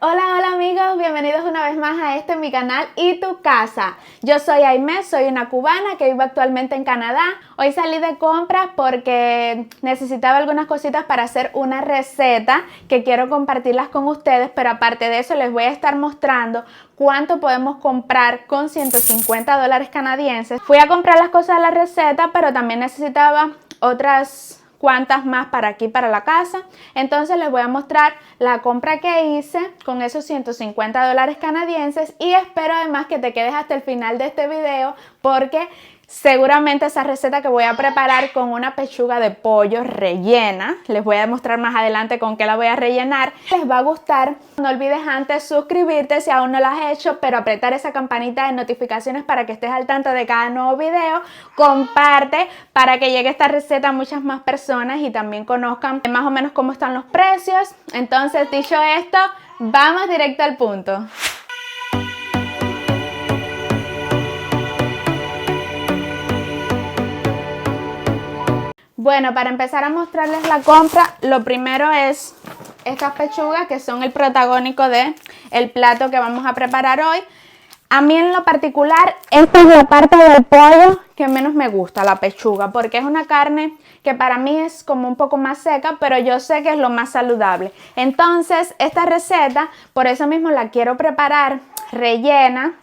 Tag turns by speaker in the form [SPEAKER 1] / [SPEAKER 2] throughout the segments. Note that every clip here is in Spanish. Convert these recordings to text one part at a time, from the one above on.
[SPEAKER 1] Hola, hola amigos, bienvenidos una vez más a mi canal y tu casa. Yo soy Aimé, soy una cubana que vive actualmente en Canadá. Hoy salí de compras porque necesitaba algunas cositas para hacer una receta que quiero compartirlas con ustedes, pero aparte de eso les voy a estar mostrando cuánto podemos comprar con $150 canadienses. Fui a comprar las cosas de la receta, pero también necesitaba otras cuantas más para aquí, para la casa. Entonces les voy a mostrar la compra que hice con esos $150 canadienses y espero además que te quedes hasta el final de este video porque seguramente esa receta que voy a preparar con una pechuga de pollo rellena, les voy a mostrar más adelante con qué la voy a rellenar, les va a gustar. No olvides antes suscribirte si aún no lo has hecho, pero apretar esa campanita de notificaciones para que estés al tanto de cada nuevo video. Comparte para que llegue esta receta a muchas más personas y también conozcan más o menos cómo están los precios. Entonces, dicho esto, vamos directo al punto. Bueno, para empezar a mostrarles la compra, lo primero es estas pechugas que son el protagónico del plato que vamos a preparar hoy. A mí en lo particular, esta es la parte del pollo que menos me gusta, la pechuga, porque es una carne que para mí es como un poco más seca, pero yo sé que es lo más saludable. Entonces, esta receta, por eso mismo la quiero preparar rellena,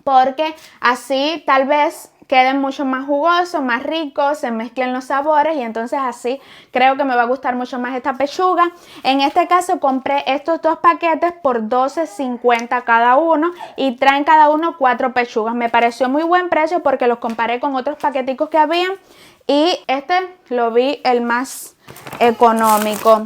[SPEAKER 1] porque así tal vez queden mucho más jugosos, más ricos, se mezclen los sabores y entonces así creo que me va a gustar mucho más esta pechuga. En este caso compré estos dos paquetes por $12.50 cada uno y traen cada uno 4 pechugas. Me pareció muy buen precio porque los comparé con otros paqueticos que habían y este lo vi el más económico.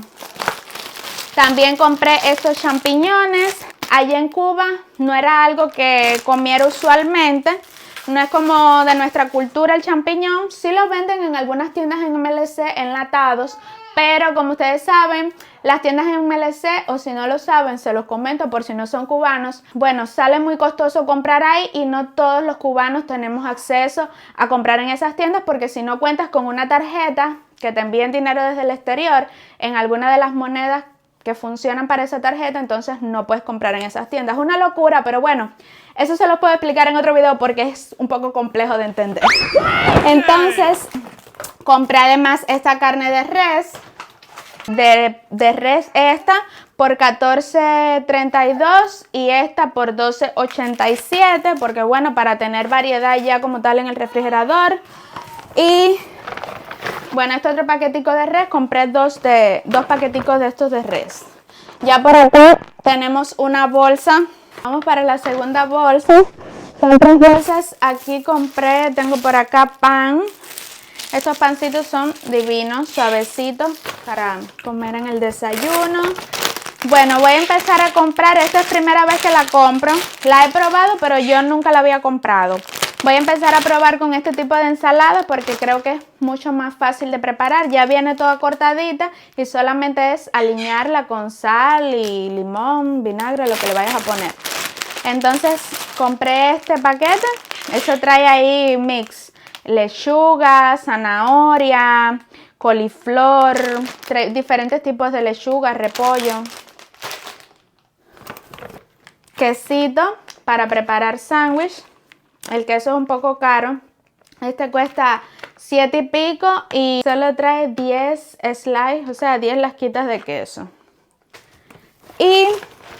[SPEAKER 1] También compré estos champiñones. Allá en Cuba no era algo que comiera usualmente. No es como de nuestra cultura el champiñón. Sí los venden en algunas tiendas en MLC enlatados, pero como ustedes saben, las tiendas en MLC, o si no lo saben, se los comento por si no son cubanos, bueno, sale muy costoso comprar ahí y no todos los cubanos tenemos acceso a comprar en esas tiendas porque si no cuentas con una tarjeta que te envíen dinero desde el exterior en alguna de las monedas que funcionan para esa tarjeta, entonces no puedes comprar en esas tiendas. Es una locura, pero bueno, eso se lo puedo explicar en otro video porque es un poco complejo de entender. Entonces, compré además esta carne de res, de res esta por $14.32 y esta por $12.87, porque bueno, para tener variedad ya como tal en el refrigerador. Y bueno, este otro paquetico de res, compré dos paqueticos de estos de res. Ya por acá tenemos una bolsa. Vamos para la segunda bolsa. Son 3 bolsas. Aquí compré, tengo por acá pan. Estos pancitos son divinos, suavecitos para comer en el desayuno. Bueno, voy a empezar a comprar. Esta es primera vez que la compro. La he probado, pero yo nunca la había comprado. Voy a empezar a probar con este tipo de ensalada porque creo que es mucho más fácil de preparar. Ya viene toda cortadita y solamente es alinearla con sal y limón, vinagre, lo que le vayas a poner. Entonces compré este paquete. Eso trae ahí mix. Lechuga, zanahoria, coliflor, diferentes tipos de lechuga, repollo. Quesito para preparar sándwich. El queso es un poco caro. Este cuesta 7 y pico y solo trae 10 slices, o sea 10 lasquitas de queso. Y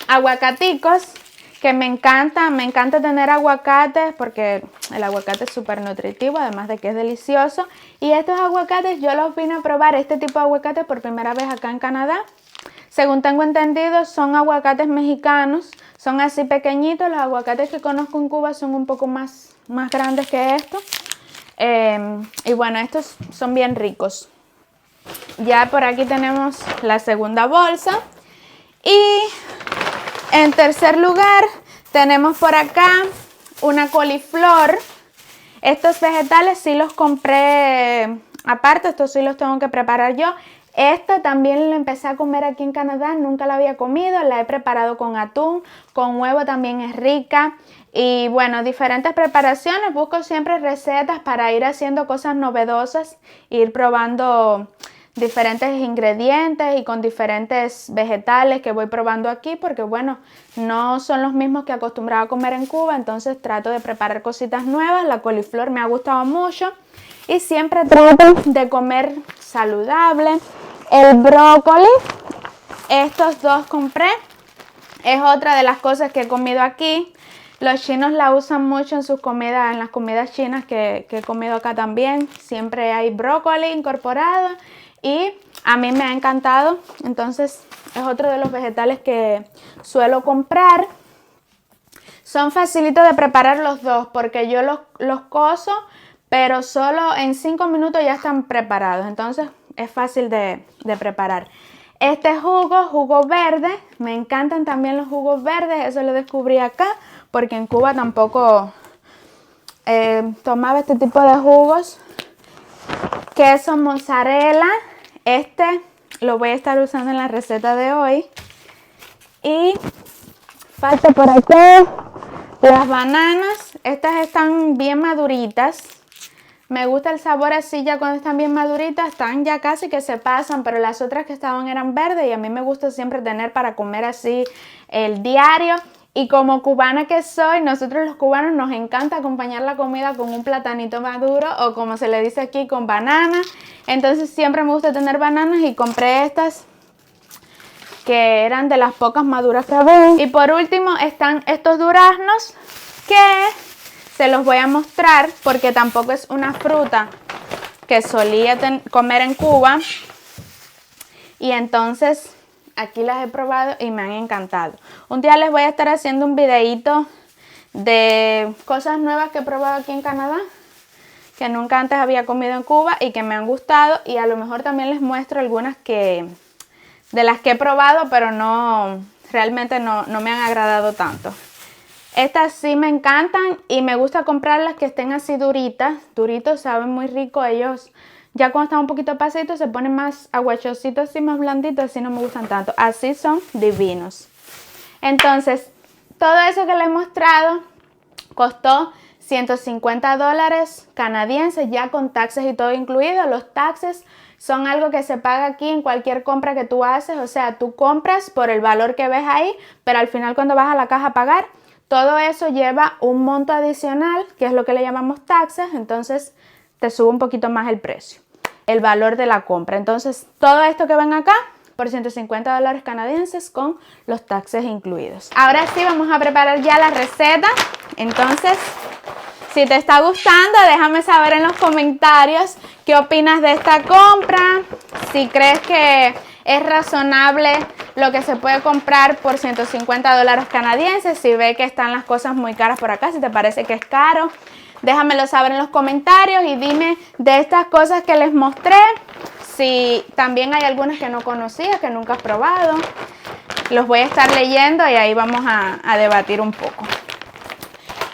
[SPEAKER 1] aguacaticos, que me encanta tener aguacates porque el aguacate es súper nutritivo, además de que es delicioso. Y estos aguacates yo los vine a probar, este tipo de aguacates por primera vez acá en Canadá. Según tengo entendido, son aguacates mexicanos, son así pequeñitos. Los aguacates que conozco en Cuba son un poco más grandes que estos. Y bueno, estos son bien ricos. Ya por aquí tenemos la segunda bolsa. Y en tercer lugar tenemos por acá una coliflor. Estos vegetales sí los compré aparte, estos sí los tengo que preparar yo. Esta también la empecé a comer aquí en Canadá, nunca la había comido, la he preparado con atún, con huevo también es rica. Y bueno, diferentes preparaciones, busco siempre recetas para ir haciendo cosas novedosas, ir probando diferentes ingredientes y con diferentes vegetales que voy probando aquí, porque bueno, no son los mismos que acostumbraba a comer en Cuba, entonces trato de preparar cositas nuevas. La coliflor me ha gustado mucho y siempre trato de comer saludable. El brócoli, estos dos compré, es otra de las cosas que he comido aquí. Los chinos la usan mucho en sus comidas, en las comidas chinas que he comido acá también. Siempre hay brócoli incorporado y a mí me ha encantado. Entonces es otro de los vegetales que suelo comprar. Son facilitos de preparar los dos porque yo los cozo, pero solo en 5 minutos ya están preparados. Entonces es fácil de preparar. Este jugo verde, me encantan también los jugos verdes, eso lo descubrí acá, porque en Cuba tampoco tomaba este tipo de jugos. Queso mozzarella, este lo voy a estar usando en la receta de hoy. Y falta por aquí las bananas, estas están bien maduritas. Me gusta el sabor así ya cuando están bien maduritas, están ya casi que se pasan, pero las otras que estaban eran verdes y a mí me gusta siempre tener para comer así el diario. Y como cubana que soy, nosotros los cubanos nos encanta acompañar la comida con un platanito maduro o como se le dice aquí, con banana. Entonces siempre me gusta tener bananas y compré estas que eran de las pocas maduras que había. Y por último están estos duraznos que se los voy a mostrar porque tampoco es una fruta que solía comer en Cuba. Y entonces aquí las he probado y me han encantado. Un día les voy a estar haciendo un videito de cosas nuevas que he probado aquí en Canadá, que nunca antes había comido en Cuba y que me han gustado. Y a lo mejor también les muestro algunas de las que he probado, pero realmente no me han agradado tanto. Estas sí me encantan y me gusta comprarlas que estén así duritas. Duritos, saben muy rico. Ellos ya cuando están un poquito pasitos se ponen más aguachositos, así más blanditos, así no me gustan tanto. Así son divinos. Entonces, todo eso que les he mostrado costó $150 canadienses, ya con taxes y todo incluido. Los taxes son algo que se paga aquí en cualquier compra que tú haces. O sea, tú compras por el valor que ves ahí, pero al final cuando vas a la caja a pagar, todo eso lleva un monto adicional, que es lo que le llamamos taxes, entonces te sube un poquito más el precio, el valor de la compra. Entonces, todo esto que ven acá, por $150 canadienses con los taxes incluidos. Ahora sí, vamos a preparar ya la receta. Entonces, si te está gustando, déjame saber en los comentarios qué opinas de esta compra, si crees que es razonable lo que se puede comprar por $150 canadienses, si ves que están las cosas muy caras por acá, si te parece que es caro, déjamelo saber en los comentarios y dime de estas cosas que les mostré, si también hay algunas que no conocías, que nunca has probado. Los voy a estar leyendo y ahí vamos a debatir un poco.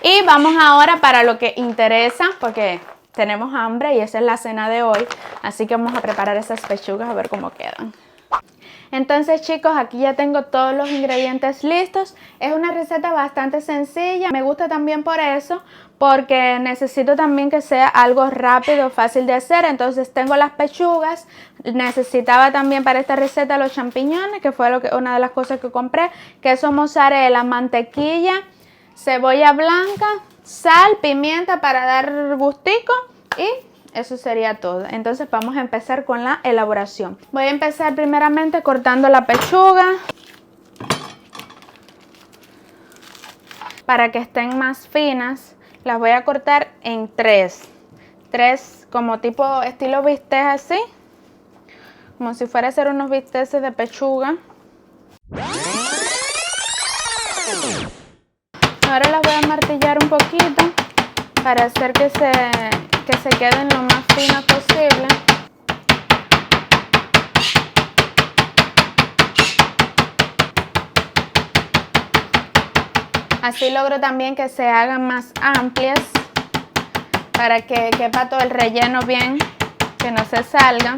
[SPEAKER 1] Y vamos ahora para lo que interesa, porque tenemos hambre y esa es la cena de hoy, así que vamos a preparar esas pechugas a ver cómo quedan. Entonces, chicos, aquí ya tengo todos los ingredientes listos. Es una receta bastante sencilla. Me gusta también por eso, porque necesito también que sea algo rápido, fácil de hacer. Entonces tengo las pechugas. Necesitaba también para esta receta los champiñones, que fue una de las cosas que compré. Queso mozzarella, mantequilla, cebolla blanca, sal, pimienta para dar gustico y eso sería todo. Entonces vamos a empezar con la elaboración. Voy a empezar primeramente cortando la pechuga para que estén más finas. Las voy a cortar en tres como tipo estilo bistec, así como si fuera a hacer unos bisteces de pechuga. Ahora las voy a martillar un poquito para hacer que se queden lo más finas posible. Así logro también que se hagan más amplias para que quepa todo el relleno bien, que no se salga.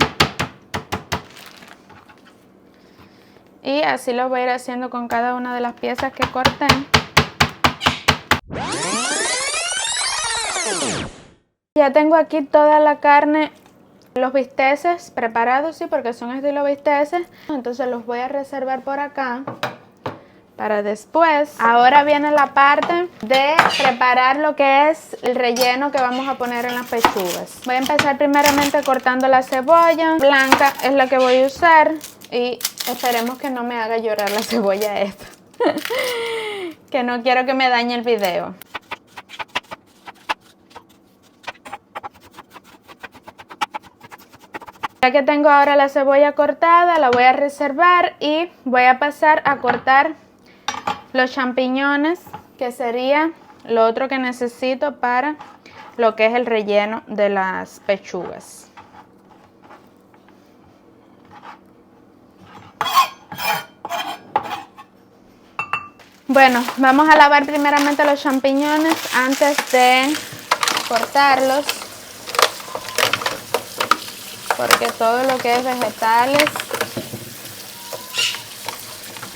[SPEAKER 1] Y así lo voy a ir haciendo con cada una de las piezas que corté. Ya tengo aquí toda la carne Los bisteces preparados, sí, porque son estilo bisteces. Entonces los voy a reservar por acá para después. Ahora viene la parte de preparar lo que es el relleno que vamos a poner en las pechugas. Voy a empezar primeramente cortando la cebolla. Blanca es la que voy a usar y esperemos que no me haga llorar la cebolla esta. Que no quiero que me dañe el video. Ya que tengo ahora la cebolla cortada, la voy a reservar y voy a pasar a cortar los champiñones, que sería lo otro que necesito para lo que es el relleno de las pechugas. Bueno, vamos a lavar primeramente los champiñones antes de cortarlos, porque todo lo que es vegetales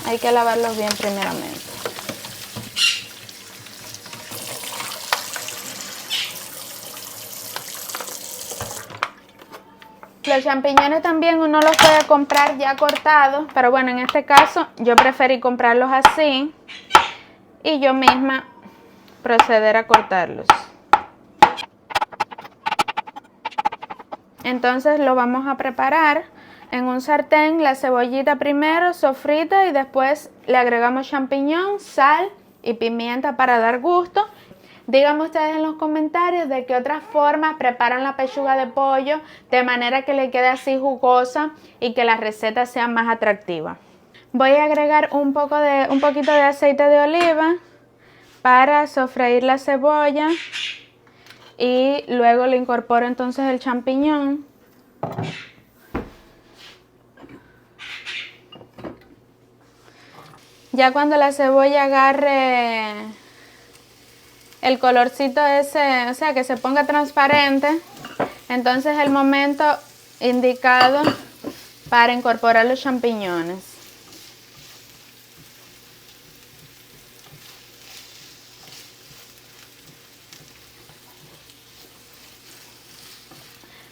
[SPEAKER 1] hay que lavarlos bien primeramente. Los champiñones también uno los puede comprar ya cortados, pero bueno, en este caso yo preferí comprarlos así y yo misma proceder a cortarlos. Entonces lo vamos a preparar en un sartén, la cebollita primero sofrita y después le agregamos champiñón, sal y pimienta para dar gusto. Díganme ustedes en los comentarios de qué otras formas preparan la pechuga de pollo de manera que le quede así jugosa y que la receta sea más atractiva. Voy a agregar un poquito de aceite de oliva para sofreír la cebolla y luego le incorporo entonces el champiñón. Ya cuando la cebolla agarre el colorcito ese, o sea, que se ponga transparente, entonces es el momento indicado para incorporar los champiñones.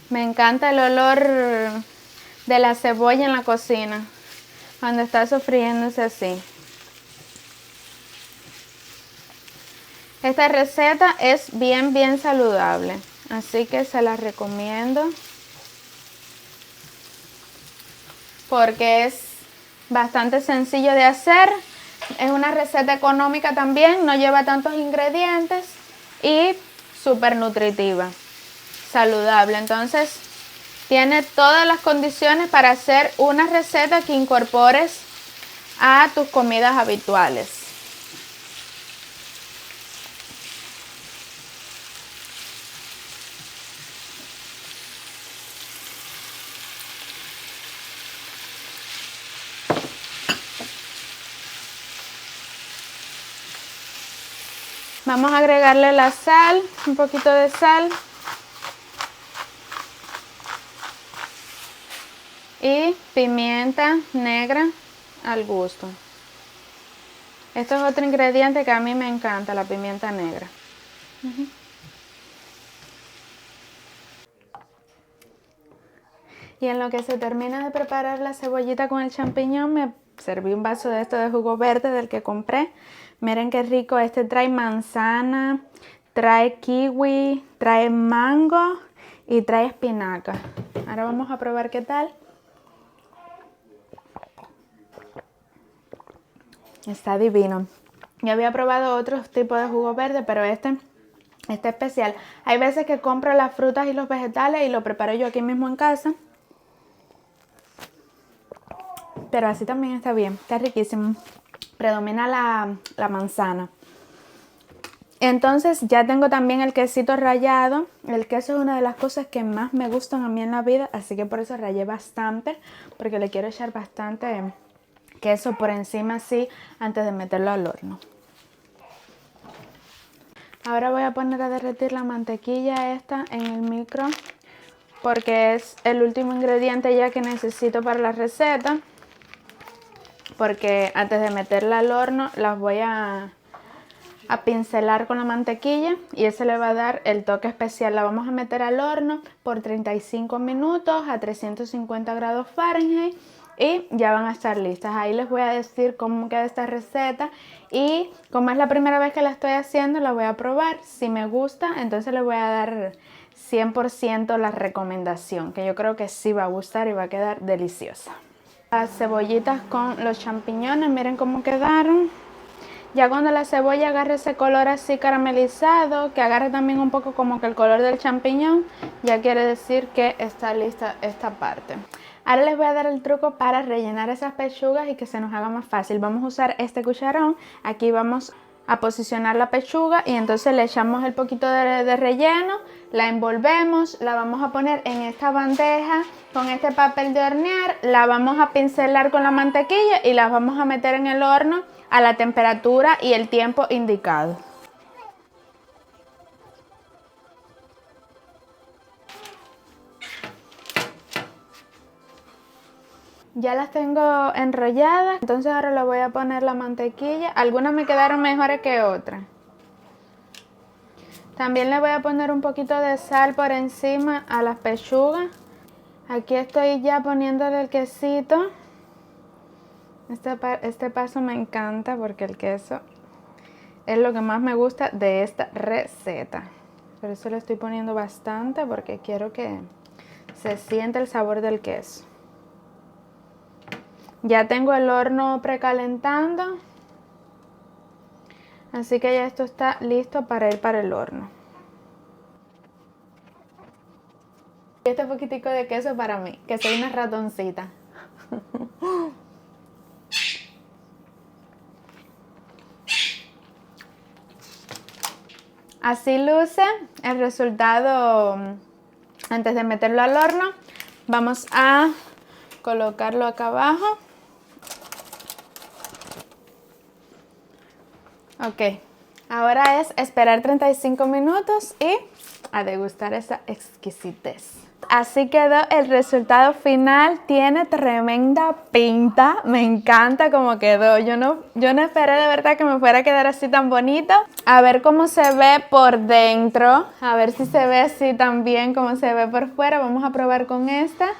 [SPEAKER 1] Me encanta el olor de la cebolla en la cocina, cuando está sofriéndose así. Esta receta es bien saludable, así que se la recomiendo porque es bastante sencillo de hacer. Es una receta económica también, no lleva tantos ingredientes y súper nutritiva, saludable. Entonces tiene todas las condiciones para hacer una receta que incorpores a tus comidas habituales. Vamos a agregarle la sal, un poquito de sal y pimienta negra al gusto. Esto es otro ingrediente que a mí me encanta, la pimienta negra. Y en lo que se termina de preparar la cebollita con el champiñón, me serví un vaso de esto de jugo verde del que compré. Miren qué rico, este trae manzana, trae kiwi, trae mango y trae espinaca. Ahora vamos a probar qué tal. Está divino. Yo había probado otros tipos de jugo verde, pero este especial. Hay veces que compro las frutas y los vegetales y lo preparo yo aquí mismo en casa. Pero así también está bien, está riquísimo. Predomina la manzana. Entonces ya tengo también el quesito rallado. El queso es una de las cosas que más me gustan a mí en la vida, así que por eso rallé bastante, porque le quiero echar bastante queso por encima así antes de meterlo al horno. Ahora voy a poner a derretir la mantequilla esta en el micro, porque es el último ingrediente ya que necesito para la receta. Porque antes de meterla al horno las voy a a pincelar con la mantequilla y ese le va a dar el toque especial. La vamos a meter al horno por 35 minutos a 350 grados Fahrenheit y ya van a estar listas. Ahí les voy a decir cómo queda esta receta y como es la primera vez que la estoy haciendo, la voy a probar. Si me gusta, entonces le voy a dar 100% la recomendación, que yo creo que sí va a gustar y va a quedar deliciosa. Las cebollitas con los champiñones, miren cómo quedaron. Ya cuando la cebolla agarre ese color así caramelizado, que agarre también un poco como que el color del champiñón, ya quiere decir que está lista esta parte. Ahora les voy a dar el truco para rellenar esas pechugas y que se nos haga más fácil. Vamos a usar este cucharón, aquí vamos a posicionar la pechuga y entonces le echamos el poquito de relleno, la envolvemos, la vamos a poner en esta bandeja con este papel de hornear, la vamos a pincelar con la mantequilla y la vamos a meter en el horno a la temperatura y el tiempo indicado. Ya las tengo enrolladas, entonces ahora le voy a poner la mantequilla. Algunas me quedaron mejores que otras. También le voy a poner un poquito de sal por encima a las pechugas. Aquí estoy ya poniéndole el quesito. Este paso me encanta porque el queso es lo que más me gusta de esta receta. Por eso le estoy poniendo bastante porque quiero que se sienta el sabor del queso. Ya tengo el horno precalentando, así que ya esto está listo para ir para el horno. Este poquitico de queso para mí, que soy una ratoncita. Así luce el resultado antes de meterlo al horno. Vamos a colocarlo acá abajo. Ok, ahora es esperar 35 minutos y a degustar esa exquisitez. Así quedó el resultado final, tiene tremenda pinta, me encanta cómo quedó. Yo no esperé de verdad que me fuera a quedar así tan bonito. A ver cómo se ve por dentro, a ver si se ve así también como se ve por fuera. Vamos a probar con esta.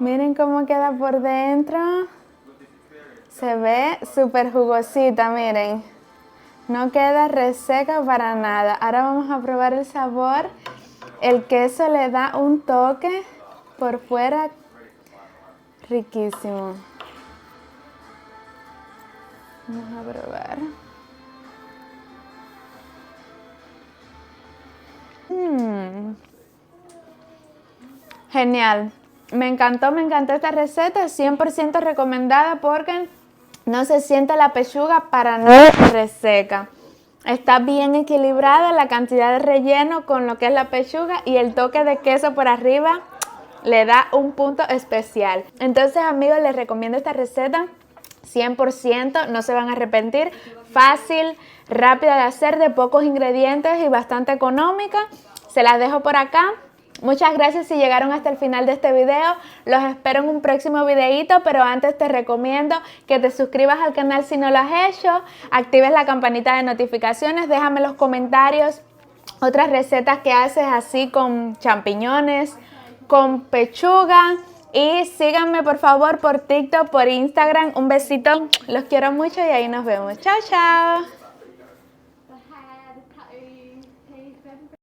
[SPEAKER 1] Miren cómo queda por dentro. Se ve súper jugosita, miren. No queda reseca para nada. Ahora vamos a probar el sabor. El queso le da un toque por fuera riquísimo. Vamos a probar. Genial. Me encantó esta receta, 100% recomendada porque no se siente la pechuga para nada reseca. Está bien equilibrada la cantidad de relleno con lo que es la pechuga y el toque de queso por arriba le da un punto especial. Entonces, amigos, les recomiendo esta receta 100%, no se van a arrepentir. Fácil, rápida de hacer, de pocos ingredientes y bastante económica. Se las dejo por acá. Muchas gracias si llegaron hasta el final de este video. Los espero en un próximo videito, pero antes te recomiendo que te suscribas al canal si no lo has hecho, actives la campanita de notificaciones, déjame en los comentarios otras recetas que haces así con champiñones, con pechuga y síganme por favor por TikTok, por Instagram. Un besito, los quiero mucho y ahí nos vemos. Chao, chao.